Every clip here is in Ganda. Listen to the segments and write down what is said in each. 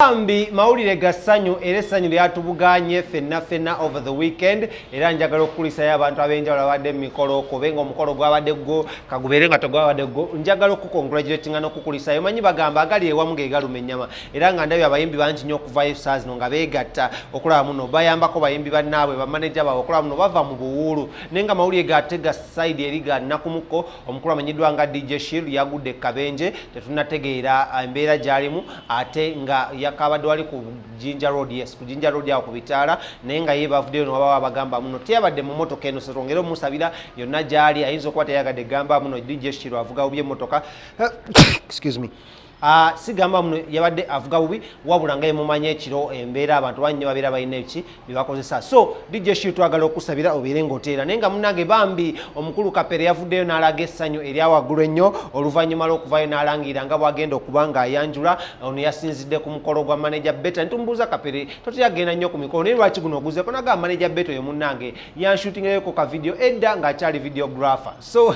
Bambi mawulire ga ssanyu era essanyu lyatubuganye fenna over the weekend era njagala okukulisayo abantu ab'enjawulo abadde mu mikolo kubenga omukolo gwabadde gwo kagubeere nga tegwabadde gwo njagala okukongratulatinga n'okukulisayo manyi bagamba agali ewamu ge galuma ennyama era nga ndabye abayimbi bangi nnyo okuvayo saa zino nga beegatta okulaba muno bayambako bayimbi bannaabwe bamaneja baabwe okulaba muno bava mu buwuulu naye nga mawulire gatega side eri ga Nakumuko omukulu amanyiddwa nga DJ Shield yagudde Kabenje tetunnategeera embeera gy'alimu ate nga yakabadde wali ku Jinja Road ku Jinja Road awo ku bitaala naye nga ye bavuddeyo n'obaba bagamba muno teyabadde mu motoka eno setwongere omusabira yonna gyali ayinza okuba teyagadde gamba muno DJ Shield avuga bubi emmotoka excuse me sigamba muno yabadde avuga bubi wabula nga yemumanya ekiro embeera abantu bannyo babeera balina eki byebakozesa so DJ Shield twagala okusabira obeere ng'oteera naye nga munnange Bambi omukulu Kapere yavuddeyo n'alaga essanyu eryawaggulu ennyo oluvannyuma lw'okuvayo n'alangira nga bwagenda okuba ng'ayanjula ono yasinzidde ku mukolo gwa manager Beta ntumubuuza Kapere toteyagenda nnyo ku mikolo naye lwaki guno oguzeeko naga manager Beta oyo munnange yanshutingayoko ka video edda ng'akyali videographer so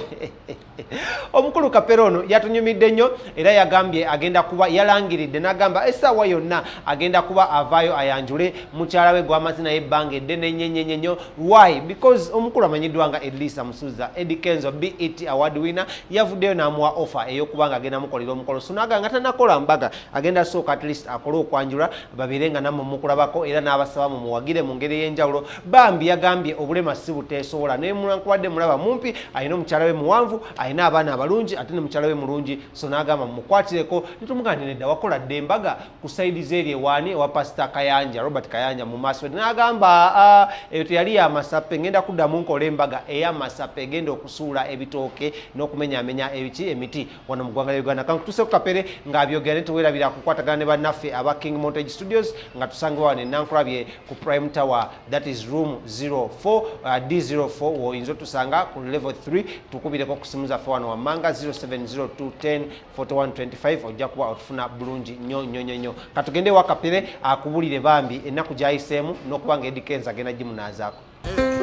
omukulu Kapere ono yatunyumidde nnyo era yagambye agenda kuba yalangiridde nagamba essaawa yonna agenda kuba avaayo ayanjule mukyala we gw'amazina y'ebbanga eddene nnyo why because omukulu amanyiddwa nga Elisa Musuza Eddie Kenzo BET award winner yavuddeyo n'amuwa offer ey'okuba nga agenda mukolera omukolo so naga nga tanakola mbaga agenda sooka at least akole okwanjula babeere nga nammwe mukulabako era n'abasaba mumuwagire mu ngeri ey'enjawulo Bambi yagambye obulema si buteesobola naye munankubadde mulaba mumpi alina omukyala we muwanvu alina abaana abalungi ate ne mukyala we mulungi so n'agamba mumukwatireko nitumugandi nedda wakola dde embaga ku saidi zeri ewaani ewa Pastor Kayanja Robert Kayanja mu maaso n'agamba eyo teyali y'amasappe ngenda kuddamu nkola embaga ey'amasappe egenda okusuula ebitooke n'okumenyaamenya emiti wano mu ggwanga lya Uganda kankutuuse ku Kapere ng'abyogera ne teweerabira kukwatagana ne bannaffe aba King Montage Studios nga tusange wano Nankulabye ku Prime Tower that is room 04 D04 woyinza otusanga ku level 3 tukubireko ku simu zaffe wano wammanga 0702104125 ojja kuba otufuna bulungi nnyo katugende wa Kapere akubulire Bambi ennaku gyayiseemu n'okuba nga Eddie Kenzo agenda gimunaazaako.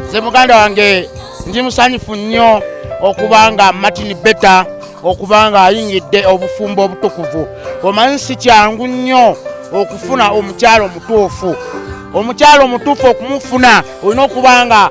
Nze muganda wange ndi musanyufu nnyo okubanga Martin Beta okubanga ayingidde obufumbo obutukuvu omanyi si kyangu nnyo okufuna omukyalo omutuufu okumufuna olina okubanga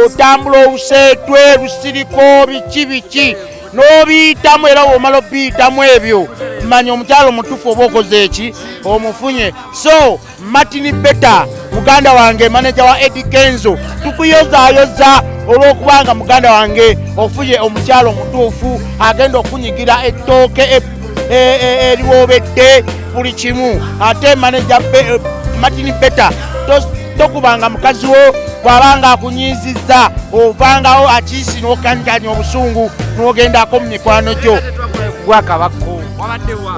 otambula obuseetwe lusiriko biki n'obiyitamu era bw'omala obiyitamu ebyo manya omukyalo omutuufu oba okoze eki omufunye so Martin Beta muganda wange manager wa Eddie Kenzo tukuyozaayoza olw'okubanga muganda wange ofunye omukyalo omutuufu agenda okunyigira ettooke eriwobedde buli kimu ate manager Martin Beta tokubanga mukazi wo bw'abanga akunyiizizza ovangawo akiisi n'okanjanya obusungu n'ogendako mu mikwano gyo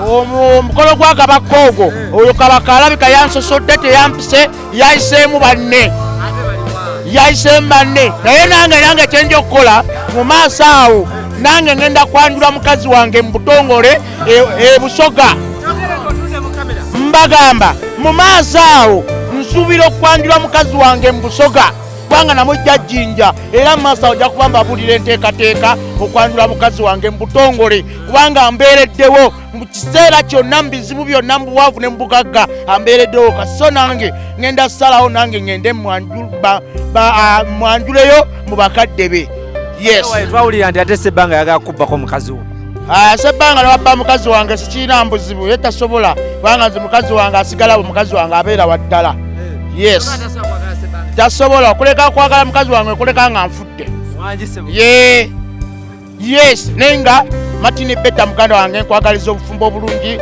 omukolo gwa kabaka ogwo oyo kabaka alabika yansosodde teyampise yayiseemu banne naye nange kyenja okukola mu maaso awo nange ngenda kwanjula mukazi wange mu butongole Busoga mbagamba mu maaso awo nsuubira okwanjula mukazi wange mu Busoga kubanga namujja Jinja era mu maaso awo ojja kuba mbabulira enteekateeka okwanjula mukazi wange mu butongole kubanga mbeereddewo mu kiseera kyonna mu bizibu byonna mu buwaavu ne mu bugagga ambeereddewo kasiso nange ngenda salawo nange ngende mwanjuleyo mu bakadde be. Yes. Twawulira nti ate Ssebbanga yagala kubbako mukazi wo. Ssebbanga lwabba mukazi wange sikiina mbuzibu ye tasobola kubanga nze mukazi wange asigalawo mukazi wange abeera waddala. Yes. Tasobola okuleka kwagala mukazi wange okuleka nga nfudde. Yes nenga Martin Beta muganda wange nkwagaliza obufumbo obulungi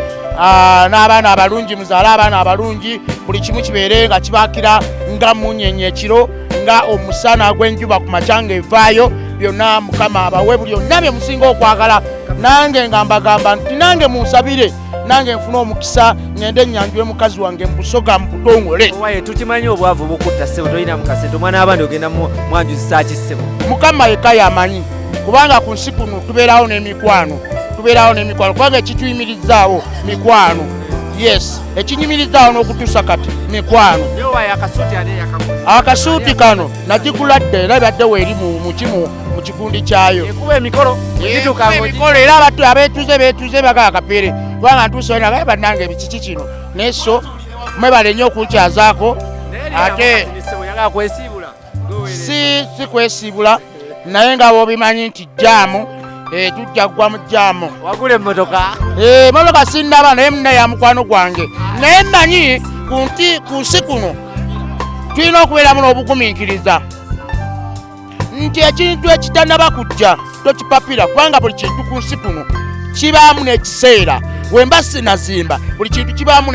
n'abaana abalungi muzaala abaana abalungi buli kimu kibeere nga kibaakira nga munyenye ekiro nga omusana gw'enjuba ku macanga evaayo byonna Mukama abawe buli yonna bye musinga okwagala nange nga mbagamba nti nange munsabire nange nfuna omukisa ngende nyanjule mukazi wange mu Busoga mu butongole. Tukimanyi obwavu bukutta ssebo tolina mukasente omwana w'abandi ogenda mwanjuzisa ki ssebo. Mukama yekka y'amanyi kubanga ku nsi kuno tubeerawo n'emikwano kubanga ekituyimirizaawo mikwano. Yes ekinyimirizaawo n'okutuusa kati mikwano. Akasuuti kano nagikuladde era badde weeri mu kigundi kyayo emikolo era abeetuze bagala Kapere kubanga ntuuse bannange ebikiki kino naye so mwebale nnyo okunkyazaako ate si kwesiibula naye nga bwobimanyi nti jaamu tujja kugwa mu jaamu wagula emmotoka motoka sinnaba naye muna ya mukwano gwange naye mmanyi ku nsi kuno tulina okubeeramu n'obugumiikiriza nti ekintu ekitannaba kujja tokipapira kubanga buli kintu ku nsi kuno kibaamu n'ekiseera wemba sinazimba buli kintu kibaamu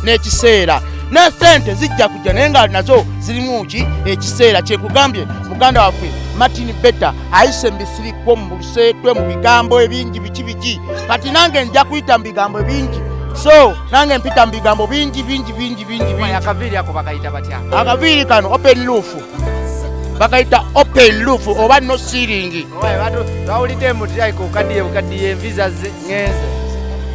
n'ekiseera n'esente zijja kujja naye nga nazo zirimu ki ekiseera kyekugambye muganda waffe Martin Betta ayise mbisiriko mu luseetwe mu bigambo ebingi biki kati nange nja kuyita mu bigambo bingi so nange mpita mu bigambo bingi akaviiri ako bakayita batya akaviiri kano open roof bakayita open roof oba no ceiling bawulidde mutiraiko okaddiye bukaddiye enviza ze ngenze